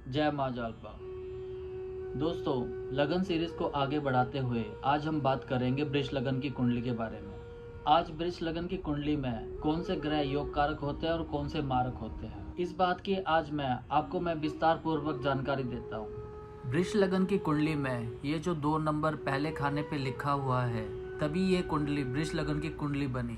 जय माँ जालपा। दोस्तों, लगन सीरीज को आगे बढ़ाते हुए आज हम बात करेंगे वृष लगन की कुंडली के बारे में। आज वृष लगन की कुंडली में कौन से ग्रह योग कारक होते हैं और कौन से मारक होते हैं, इस बात की आज मैं विस्तार पूर्वक जानकारी देता हूँ। वृष लगन की कुंडली में ये जो 2 नंबर पहले खाने पे लिखा हुआ है, तभी ये कुंडली वृष लगन की कुंडली बनी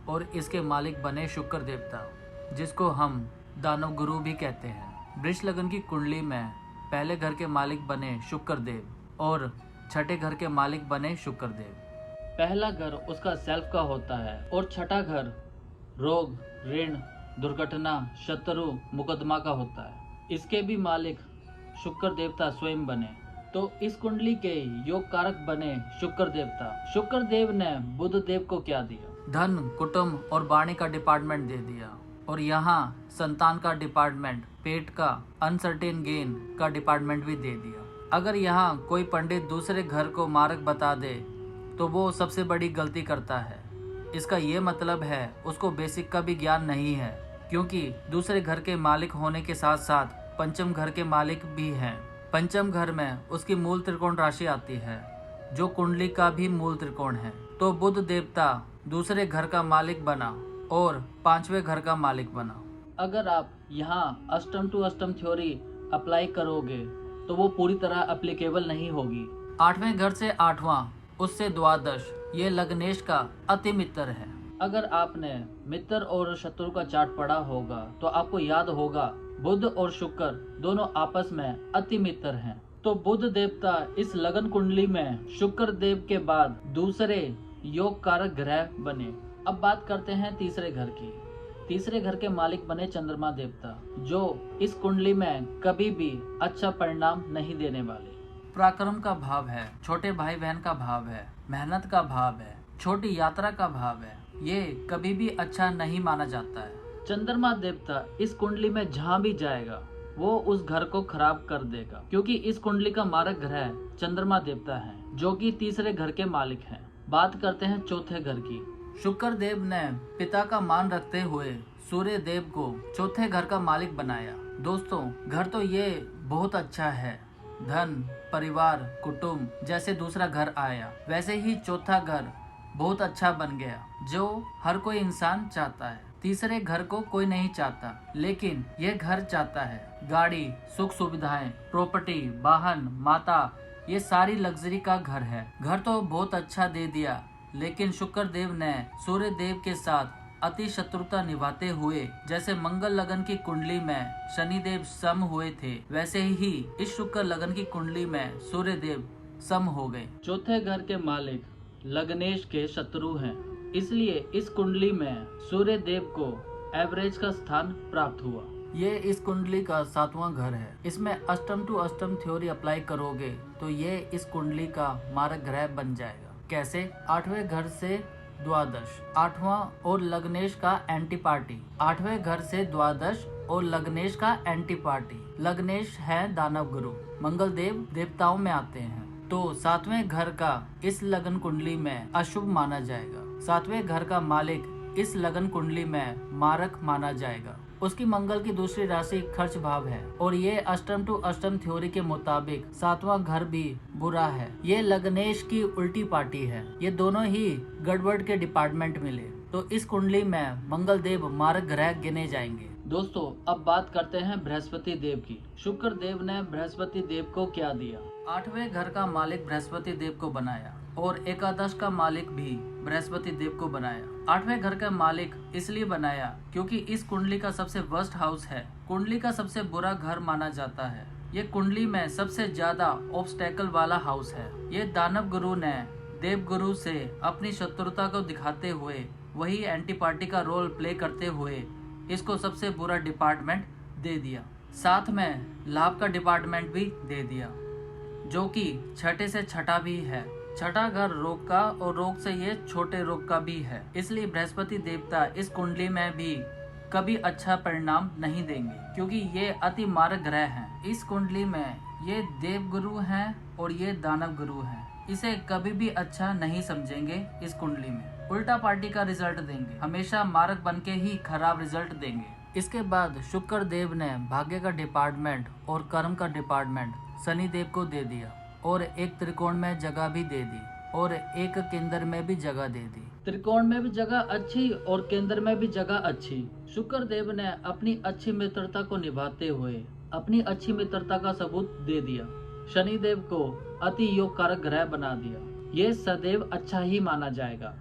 और इसके मालिक बने शुक्र देवता, जिसको हम दानव गुरु भी कहते हैं। वृष लगन की कुंडली में पहले घर के मालिक बने शुक्र देव और छठे घर के मालिक बने शुक्र देव। पहला घर उसका सेल्फ का होता है और छठा घर रोग, ऋण, दुर्घटना, शत्रु, मुकदमा का होता है। इसके भी मालिक शुक्र देवता स्वयं बने, तो इस कुंडली के योग कारक बने शुक्र देवता। शुक्र देव ने बुध देव को क्या दिया? धन, कुटुंब और वाणी का डिपार्टमेंट दे दिया और यहाँ संतान का डिपार्टमेंट, पेट का, अनसर्टेन गेन का डिपार्टमेंट भी दे दिया। अगर यहाँ कोई पंडित दूसरे घर को मारक बता दे तो वो सबसे बड़ी गलती करता है। इसका ये मतलब है उसको बेसिक का भी ज्ञान नहीं है, क्योंकि दूसरे घर के मालिक होने के साथ साथ पंचम घर के मालिक भी हैं। पंचम घर में उसकी मूल त्रिकोण राशि आती है, जो कुंडली का भी मूल त्रिकोण है। तो बुध देवता दूसरे घर का मालिक बना और 5वें घर का मालिक बना। अगर आप यहाँ अष्टम टू अष्टम थ्योरी अप्लाई करोगे तो वो पूरी तरह एप्लीकेबल नहीं होगी। 8वें घर से 8वां, उससे द्वादश, ये लग्नेश का अति मित्र है। अगर आपने मित्र और शत्रु का चार्ट पढ़ा होगा तो आपको याद होगा बुध और शुक्र दोनों आपस में अति मित्र हैं। तो बुध देवता इस लगन कुंडली में शुक्र देव के बाद दूसरे योग कारक ग्रह बने। अब बात करते हैं तीसरे घर की। तीसरे घर के मालिक बने चंद्रमा देवता, जो इस कुंडली में कभी भी अच्छा परिणाम नहीं देने वाले। पराक्रम का भाव है, छोटे भाई बहन का भाव है, मेहनत का भाव है, छोटी यात्रा का भाव है, ये कभी भी अच्छा नहीं माना जाता है। चंद्रमा देवता इस कुंडली में जहाँ भी जाएगा वो उस घर को खराब कर देगा, क्योंकि इस कुंडली का मारक ग्रह चंद्रमा देवता है, जो कि तीसरे घर के मालिक हैं। बात करते हैं चौथे घर की। शुक्र देव ने पिता का मान रखते हुए सूर्य देव को चौथे घर का मालिक बनाया। दोस्तों, घर तो ये बहुत अच्छा है, धन, परिवार, कुटुंब जैसे दूसरा घर आया, वैसे ही चौथा घर बहुत अच्छा बन गया, जो हर कोई इंसान चाहता है। तीसरे घर को कोई नहीं चाहता, लेकिन ये घर चाहता है। गाड़ी, सुख सुविधाएं, प्रॉपर्टी, वाहन, माता, ये सारी लग्जरी का घर है। घर तो बहुत अच्छा दे दिया, लेकिन शुक्र देव ने सूर्य देव के साथ अति शत्रुता निभाते हुए, जैसे मंगल लगन की कुंडली में शनि देव सम हुए थे, वैसे ही इस शुक्र लगन की कुंडली में सूर्य देव सम हो गए। चौथे घर के मालिक लग्नेश के शत्रु हैं, इसलिए इस कुंडली में सूर्य देव को एवरेज का स्थान प्राप्त हुआ। ये इस कुंडली का 7वां घर है। इसमें अष्टम टू अष्टम थ्योरी अप्लाई करोगे तो ये इस कुंडली का मारक ग्रह बन जाएगा। कैसे? 8वें घर से द्वादश, 8वां और लग्नेश का एंटी पार्टी। 8वें घर से द्वादश और लग्नेश का एंटी पार्टी। लग्नेश है दानव गुरु, मंगल देव देवताओं में आते हैं, तो 7वें घर का इस लगन कुंडली में अशुभ माना जाएगा। 7वें घर का मालिक इस लगन कुंडली में मारक माना जाएगा। उसकी मंगल की दूसरी राशि खर्च भाव है और ये अष्टम टू अष्टम थ्योरी के मुताबिक 7वां घर भी बुरा है। ये लग्नेश की उल्टी पार्टी है। ये दोनों ही गड़बड़ के डिपार्टमेंट मिले, तो इस कुंडली में मंगल देव मारक ग्रह गिने जाएंगे। दोस्तों, अब बात करते हैं बृहस्पति देव की। शुक्र देव ने बृहस्पति देव को क्या दिया? 8वें घर का मालिक बृहस्पति देव को बनाया और एकादश का मालिक भी बृहस्पति देव को बनाया। 8वें घर का मालिक इसलिए बनाया क्योंकि इस कुंडली का सबसे वर्स्ट हाउस है, कुंडली का सबसे बुरा घर माना जाता है। ये कुंडली में सबसे ज्यादा ऑब्स्टेकल वाला हाउस है। ये दानव गुरु ने देव गुरु से अपनी शत्रुता को दिखाते हुए, वही एंटी पार्टी का रोल प्ले करते हुए इसको सबसे बुरा डिपार्टमेंट दे दिया। साथ में लाभ का डिपार्टमेंट भी दे दिया, जो कि छठे से छठा भी है। छठा घर रोग का और रोग से ये छोटे रोग का भी है। इसलिए बृहस्पति देवता इस कुंडली में भी कभी अच्छा परिणाम नहीं देंगे, क्योंकि ये अति मारक ग्रह हैं। इस कुंडली में ये देव गुरु हैं और ये दानव गुरु हैं। इसे कभी भी अच्छा नहीं समझेंगे। इस कुंडली में उल्टा पार्टी का रिजल्ट देंगे, हमेशा मारक बन के ही खराब रिजल्ट देंगे। इसके बाद शुक्र देव ने भाग्य का डिपार्टमेंट और कर्म का डिपार्टमेंट शनि देव को दे दिया और एक त्रिकोण में जगह भी दे दी और एक केंद्र में भी जगह दे दी। त्रिकोण में भी जगह अच्छी और केंद्र में भी जगह अच्छी। शुक्र देव ने अपनी अच्छी मित्रता को निभाते हुए अपनी अच्छी मित्रता का सबूत दे दिया। शनि देव को अति योग कारक ग्रह बना दिया। ये सदैव अच्छा ही माना जाएगा।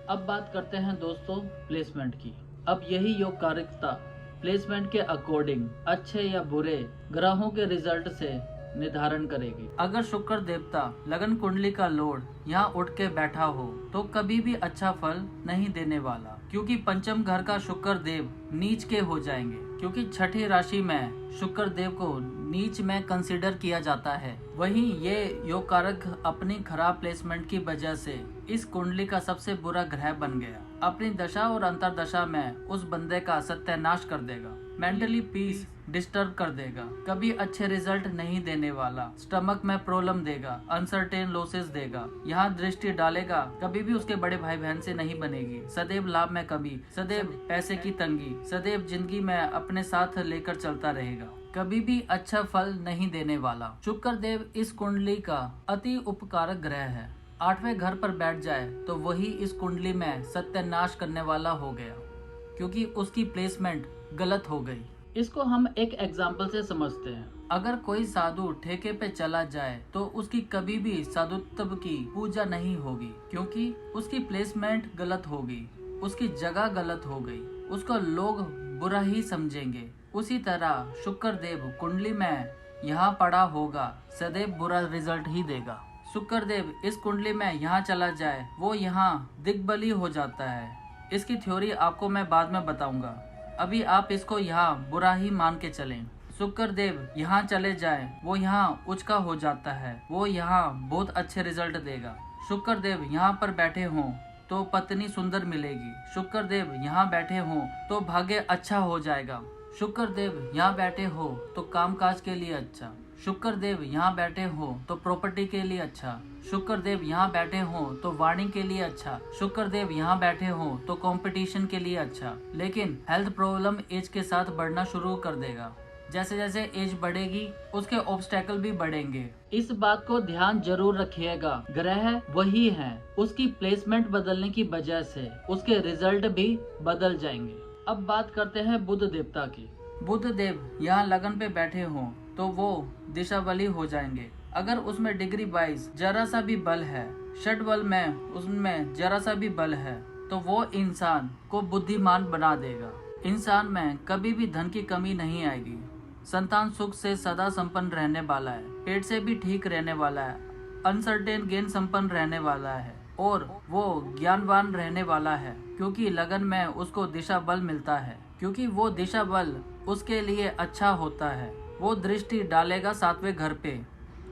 अब बात करते हैं दोस्तों प्लेसमेंट की। अब यही योग कारकता प्लेसमेंट के अकॉर्डिंग अच्छे या बुरे ग्रहों के रिजल्ट से निर्धारण करेगी। अगर शुक्र देवता लगन कुंडली का लॉर्ड यहाँ उठ के बैठा हो तो कभी भी अच्छा फल नहीं देने वाला, क्योंकि पंचम घर का शुक्र देव नीच के हो जाएंगे, क्योंकि छठी राशि में शुक्र देव को नीच में कंसीडर किया जाता है। वहीं ये योग कारक अपनी खराब प्लेसमेंट की वजह से इस कुंडली का सबसे बुरा ग्रह बन गया। अपनी दशा और अंतरदशा में उस बंदे का सत्यानाश कर देगा, मेंटली पीस डिस्टर्ब कर देगा, कभी अच्छे रिजल्ट नहीं देने वाला, स्टमक में प्रॉब्लम देगा, अनसर्टेन लॉसेस देगा, यहाँ दृष्टि डालेगा, कभी भी उसके बड़े भाई बहन से नहीं बनेगी, सदैव लाभ में कमी, सदैव पैसे की तंगी, सदैव जिंदगी में अपने साथ लेकर चलता रहेगा, कभी भी अच्छा फल नहीं देने वाला। शुक्र देव इस कुंडली का अति उपकारक ग्रह है। 8वें घर पर बैठ जाए तो वही इस कुंडली में सत्यानाश करने वाला हो गया, क्योंकि उसकी प्लेसमेंट गलत हो गई। इसको हम एक एग्जाम्पल से समझते हैं। अगर कोई साधु ठेके पे चला जाए तो उसकी कभी भी साधुत्व की पूजा नहीं होगी, क्योंकि उसकी प्लेसमेंट गलत होगी, उसकी जगह गलत हो गई, उसको लोग बुरा ही समझेंगे। उसी तरह शुक्र देव कुंडली में यहाँ पड़ा होगा, सदैव बुरा रिजल्ट ही देगा। शुक्र देव इस कुंडली में यहाँ चला जाए, वो यहाँ दिग्बली हो जाता है। इसकी थ्योरी आपको मैं बाद में बताऊंगा, अभी आप इसको यहाँ बुरा ही मान के चलें। शुक्र देव यहाँ चले जाए, वो यहाँ उच्च का हो जाता है, वो यहाँ बहुत अच्छे रिजल्ट देगा। शुक्र देव यहाँ पर बैठे हों तो पत्नी सुंदर मिलेगी। शुक्र देव यहाँ बैठे हों तो भाग्य अच्छा हो जाएगा। शुक्र देव यहाँ बैठे हो तो कामकाज के लिए अच्छा। शुक्र देव यहाँ बैठे हो तो प्रॉपर्टी के लिए अच्छा। शुक्र देव यहाँ बैठे हो तो वाणी के लिए अच्छा। शुक्र देव यहाँ बैठे हो तो कंपटीशन के लिए अच्छा। लेकिन हेल्थ प्रॉब्लम एज के साथ बढ़ना शुरू कर देगा। जैसे जैसे एज बढ़ेगी उसके ऑब्स्टेकल भी बढ़ेंगे। इस बात को ध्यान जरूर रखिएगा, ग्रह वही हैं, उसकी प्लेसमेंट बदलने की वजह से उसके रिजल्ट भी बदल जाएंगे। अब बात करते हैं बुध देवता की। बुध देव यहाँ लगन पे बैठे हों तो वो दिशा बली हो जाएंगे। अगर उसमें डिग्री वाइज जरा सा भी बल है, षट बल में उसमें जरा सा भी बल है, तो वो इंसान को बुद्धिमान बना देगा। इंसान में कभी भी धन की कमी नहीं आएगी। संतान सुख से सदा संपन्न रहने वाला है, पेट से भी ठीक रहने वाला है, अनसर्टेन गेन संपन्न रहने वाला है और वो ज्ञानवान रहने वाला है, क्योंकि लगन में उसको दिशा बल मिलता है। क्योंकि वो दिशा बल उसके लिए अच्छा होता है। वो दृष्टि डालेगा 7वें घर पे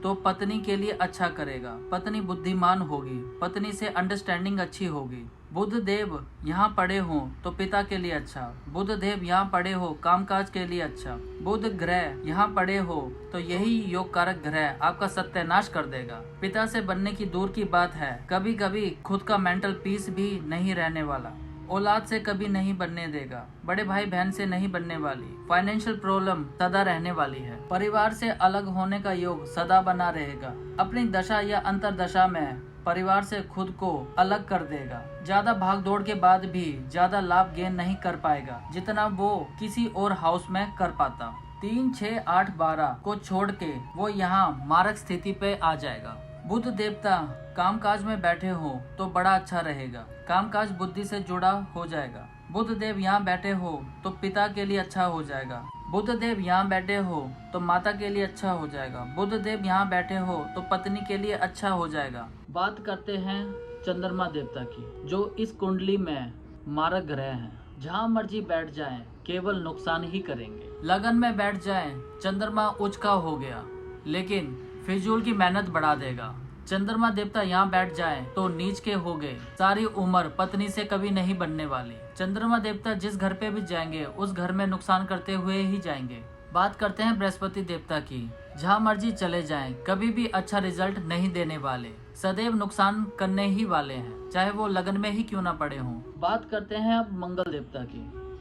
तो पत्नी के लिए अच्छा करेगा, पत्नी बुद्धिमान होगी, पत्नी से अंडरस्टैंडिंग अच्छी होगी। बुध देव यहाँ पड़े हो तो पिता के लिए अच्छा। बुध देव यहाँ पड़े हो कामकाज के लिए अच्छा। बुध ग्रह यहाँ पड़े हो तो यही योग कारक ग्रह आपका सत्यानाश कर देगा। पिता से बनने की दूर की बात है, कभी कभी खुद का मेंटल पीस भी नहीं रहने वाला। औलाद से कभी नहीं बनने देगा, बड़े भाई बहन से नहीं बनने वाली। फाइनेंशियल प्रॉब्लम सदा रहने वाली है। परिवार से अलग होने का योग सदा बना रहेगा। अपनी दशा या अंतरदशा में परिवार से खुद को अलग कर देगा। ज्यादा भाग दौड़ के बाद भी ज्यादा लाभ गेन नहीं कर पाएगा जितना वो किसी और हाउस में कर पाता। 3, 6, 8, 12 को छोड़ के वो यहाँ मारक स्थिति पे आ जाएगा। बुध देवता कामकाज में बैठे हो तो बड़ा अच्छा रहेगा, कामकाज बुद्धि से जुड़ा हो जाएगा। बुध देव यहाँ बैठे हो तो पिता के लिए अच्छा हो जाएगा। बुध देव यहाँ बैठे हो तो माता के लिए अच्छा हो जाएगा। बुध देव यहाँ बैठे हो तो पत्नी के लिए अच्छा हो जाएगा। बात करते हैं चंद्रमा देवता की, जो इस कुंडली में मारक ग्रह हैं। जहाँ मर्जी बैठ जाएं केवल नुकसान ही करेंगे। लगन में बैठ जाएं चंद्रमा उच्च का हो गया, लेकिन फिजूल की मेहनत बढ़ा देगा। चंद्रमा देवता यहाँ बैठ जाए तो नीच के हो गए, सारी उम्र पत्नी से कभी नहीं बनने वाली। चंद्रमा देवता जिस घर पे भी जाएंगे उस घर में नुकसान करते हुए ही जाएंगे। बात करते हैं बृहस्पति देवता की। जहाँ मर्जी चले जाएं कभी भी अच्छा रिजल्ट नहीं देने वाले, सदैव नुकसान करने ही वाले हैं, चाहे वो लगन में ही क्यों ना पड़े हों। बात करते हैं अब मंगल देवता की।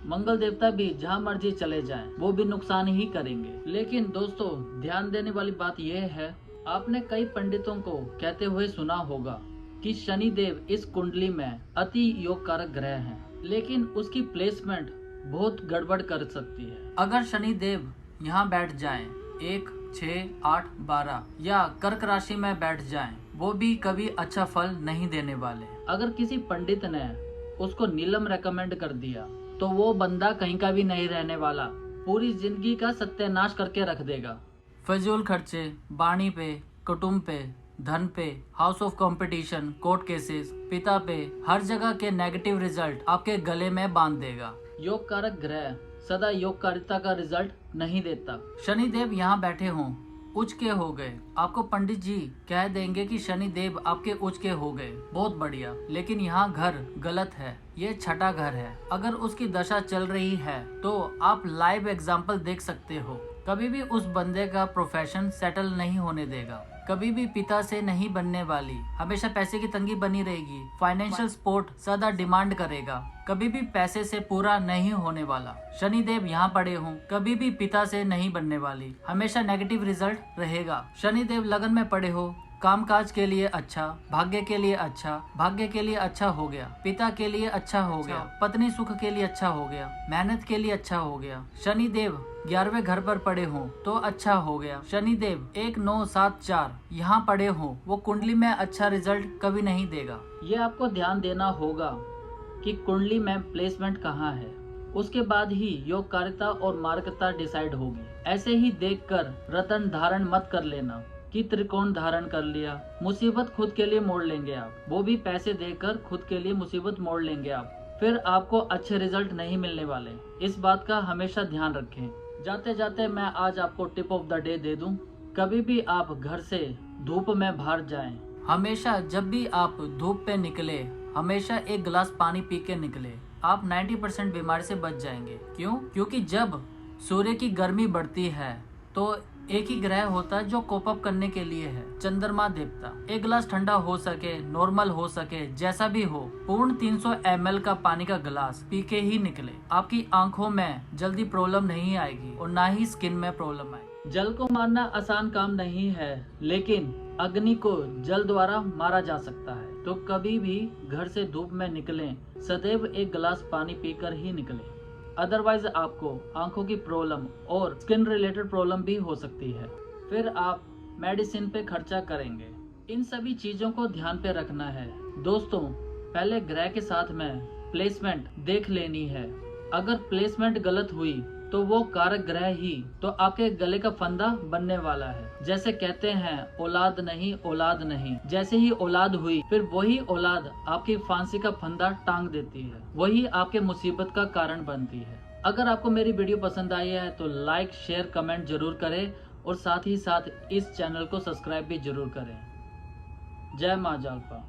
मंगल देवता भी जहाँ मर्जी चले जाएं, वो भी नुकसान ही करेंगे। लेकिन दोस्तों ध्यान देने वाली बात यह है, आपने कई पंडितों को कहते हुए सुना होगा कि शनि देव इस कुंडली में अति योग कारक ग्रह हैं, लेकिन उसकी प्लेसमेंट बहुत गड़बड़ कर सकती है। अगर शनि देव यहाँ बैठ जाएं, 1, 6, 8, 12 या कर्क राशि में बैठ जाएं, वो भी कभी अच्छा फल नहीं देने वाले। अगर किसी पंडित ने उसको नीलम रेकमेंड कर दिया तो वो बंदा कहीं का भी नहीं रहने वाला, पूरी जिंदगी का सत्यानाश करके रख देगा। फजूल खर्चे, वाणी पे, कुटुंब पे, धन पे, house of competition, court cases, पिता पे, हर जगह के नेगेटिव रिजल्ट आपके गले में बांध देगा। योग कारक ग्रह सदा योगकारिता का रिजल्ट नहीं देता। शनि देव यहाँ बैठे हों, उच्च के हो गए, आपको पंडित जी कह देंगे कि शनि देव आपके उच्च के हो गए, बहुत बढ़िया, लेकिन यहाँ घर गलत है, ये छठा घर है। अगर उसकी दशा चल रही है तो आप लाइव एग्जाम्पल देख सकते हो, कभी भी उस बंदे का प्रोफेशन सेटल नहीं होने देगा, कभी भी पिता से नहीं बनने वाली, हमेशा पैसे की तंगी बनी रहेगी, फाइनेंशियल सपोर्ट ज्यादा डिमांड करेगा, कभी भी पैसे से पूरा नहीं होने वाला। शनि देव यहाँ पड़े हों, कभी भी पिता से नहीं बनने वाली, हमेशा नेगेटिव रिजल्ट रहेगा। शनि देव लगन में पड़े हो, कामकाज के लिए अच्छा, भाग्य के लिए अच्छा, भाग्य के लिए अच्छा हो गया, पिता के लिए अच्छा हो गया, पत्नी सुख के लिए अच्छा हो गया, मेहनत के लिए अच्छा हो गया। शनि देव 11वें घर पर पड़े हों तो अच्छा हो गया। शनि देव 1, 9, 7, 4 यहाँ पड़े हों, वो कुंडली में अच्छा रिजल्ट कभी नहीं देगा। ये आपको ध्यान देना होगा कि कुंडली में प्लेसमेंट कहाँ है, उसके बाद ही योगकारिता और मार्गता डिसाइड होगी। ऐसे ही देखकर रत्न धारण मत कर लेना कि त्रिकोण धारण कर लिया, मुसीबत खुद के लिए मोड़ लेंगे आप, वो भी पैसे देकर खुद के लिए मुसीबत मोड़ लेंगे आप, फिर आपको अच्छे रिजल्ट नहीं मिलने वाले। इस बात का हमेशा ध्यान रखें। जाते जाते मैं आज आपको tip of the day they दूं, कभी भी आप घर से धूप में बाहर जाएं, हमेशा जब भी आप धूप पे निकले, हमेशा एक गिलास पानी पी के निकले, आप 90% बीमारी से बच जाएंगे। क्यों? क्योंकि जब सूर्य की गर्मी बढ़ती है तो एक ही ग्रह होता है जो कोप अप करने के लिए है, चंद्रमा देवता। एक गिलास ठंडा हो सके, नॉर्मल हो सके, जैसा भी हो, पूर्ण 300 ml का पानी का गिलास पी के ही निकले। आपकी आंखों में जल्दी प्रॉब्लम नहीं आएगी और ना ही स्किन में प्रॉब्लम आएगी। जल को मारना आसान काम नहीं है, लेकिन अग्नि को जल द्वारा मारा जा सकता है। तो कभी भी घर से धूप में निकलें, सदैव एक गिलास पानी पीकर ही निकलें, अदरवाइज आपको आंखों की प्रॉब्लम और स्किन रिलेटेड प्रॉब्लम भी हो सकती है, फिर आप मेडिसिन पे खर्चा करेंगे। इन सभी चीजों को ध्यान पे रखना है। दोस्तों पहले ग्रह के साथ में प्लेसमेंट देख लेनी है, अगर प्लेसमेंट गलत हुई तो वो कारक ग्रह ही तो आपके गले का फंदा बनने वाला है। जैसे कहते हैं औलाद नहीं औलाद नहीं, जैसे ही औलाद हुई फिर वही औलाद आपकी फांसी का फंदा टांग देती है, वही आपके मुसीबत का कारण बनती है। अगर आपको मेरी वीडियो पसंद आई है तो लाइक शेयर कमेंट जरूर करें और साथ ही साथ इस चैनल को सब्सक्राइब भी जरूर करें। जय मां जालपा।